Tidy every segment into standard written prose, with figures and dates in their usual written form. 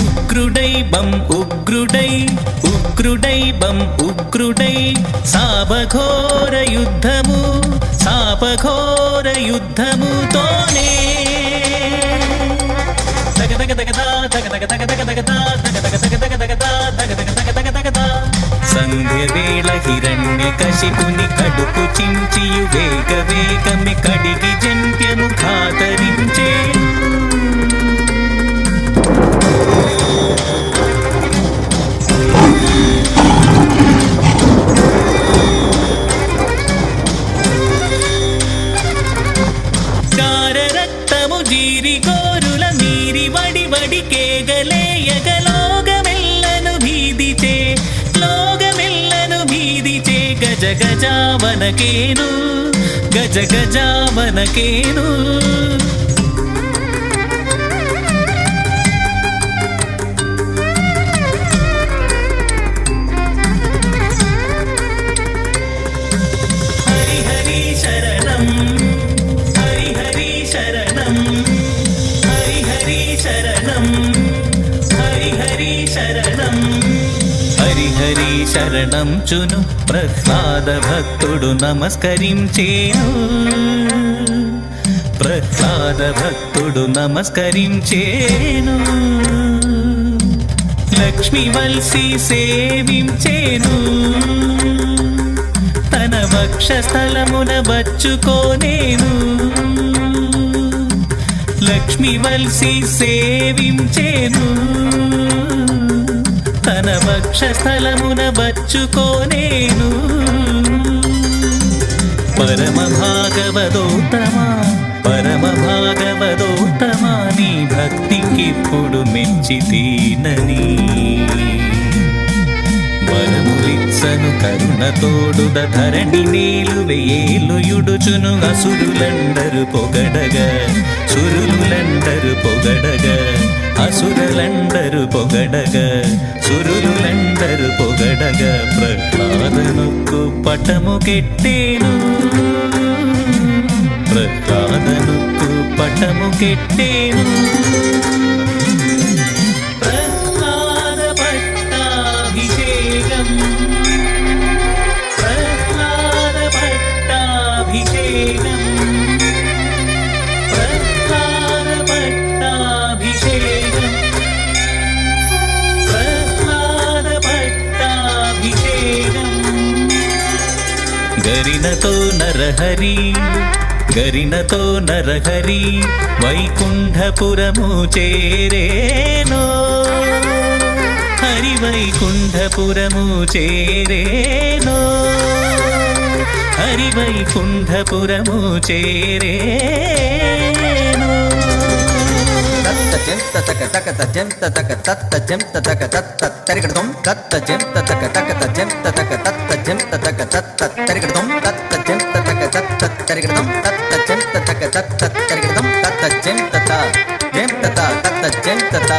ఉగ్రుడై బం ఉగ్రుడై ఉగ్రుడై బం ఉగ్రుడై సాపఘోర యుద్ధము సాపఘోర యుద్ధముతోనే సంధ్య వేళ హిరణ్య కశిపుని కడుపు చించియు వేగ వేగమి కడిగి జంప్యము ఖాతరించే రక్తము జీరి కోరుల మీరి వడి వడి కేగలేయగలోగమెల్లను భీదిచే లోగమెల్లను భీదిచే గజ గజావనకేను గజ గజావనకేను హరి హరి శరణం హరి హరి శరణం హరి హరి శరణం హరి హరి శరణం హరి హరి శరణం చును ప్రహ్లాద భక్తుడు నమస్కరించేను ప్రహ్లాద భక్తుడు నమస్కరించేను లక్ష్మి వల్సి సేవించేను తన వక్షస్థలమున వచ్చుకోనేను లక్ష్మి వల్సి సేవించేను తన వక్షస్థలమున వచ్చుకోనేను పరమ భాగవతోత్తమా పరమ భాగవతోత్తమా నీ భక్తికిప్పుడు మెచ్చితీనని వరములిచ్చను కరుణతోడుద ధరణి నేలు వేలు యుడుచును అసురులందరు పొగడగా సురులందరు పొగడగా అసురులందరు పొగడగా సురులందరు పొగడగా ప్రహ్లాదనుకు పటము కెట్టేను ప్రహ్లాదనుకు పటము కెట్టేను గరినతో నరహరి గరినతో నరహరి వైకుంఠపురము చేరేనో హరి వైకుంఠపురము చేరేనో హరి వైకుంఠపురము చేరేనో తత్త చెంత తక తక చెంత తక తత్త చెంత తక తత్త తరికడదం తత్త చెంత తక తక చెంత తక తత్త చెంత తక తత్త తరికడదం తత్త చెంత తక తత్త తరికడదం తత్త చెంత తక తత్త తరికడదం తత్త చెంత త చెంత త తత్త చెంత త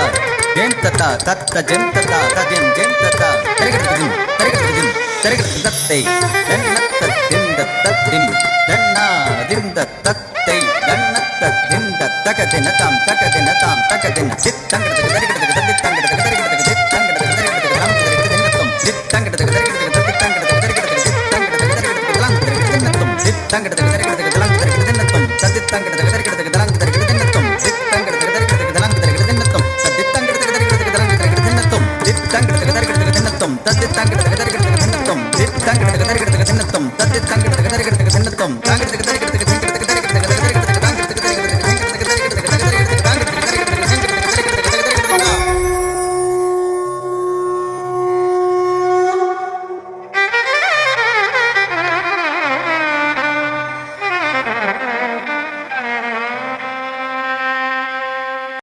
చెంత త తత్త చెంత త తజెం చెంత త తరికడదం తరికడదం తరికడదం తత్తై దన్నత్త దింద తత్తిం దన్నా దింద తత్తై దన్నత్త దింద తకదిన తాం తకదిన తాం తకదిన చిత్తంగడదగ దరిగడదగ దరిగడదగ దరిగడదగ చిత్తంగడదగ దరిగడదగ లం దరిగడదగ చిత్తంగడదగ దరిగడదగ చిత్తంగడదగ దరిగడదగ చిత్తంగడదగ దరిగడదగ లం దరిగడదగ చిత్తంగడదగ దరిగడదగ లం దరిగడదగ సదిత్తంగడదగ దరిగడదగ లం దరిగడదగ చిత్తంగడదగ దరిగడదగ లం దరిగడదగ సదిత్తంగడదగ దరిగడదగ లం దరిగడదగ చిత్తంగడదగ దరిగడదగ తదిత్తంగడదగ దరిగడదగ చిత్తంగడదగ దరిగడదగ తదిత్తంగడదగ దరిగడదగ తదిత్తంగడదగ దరిగడదగ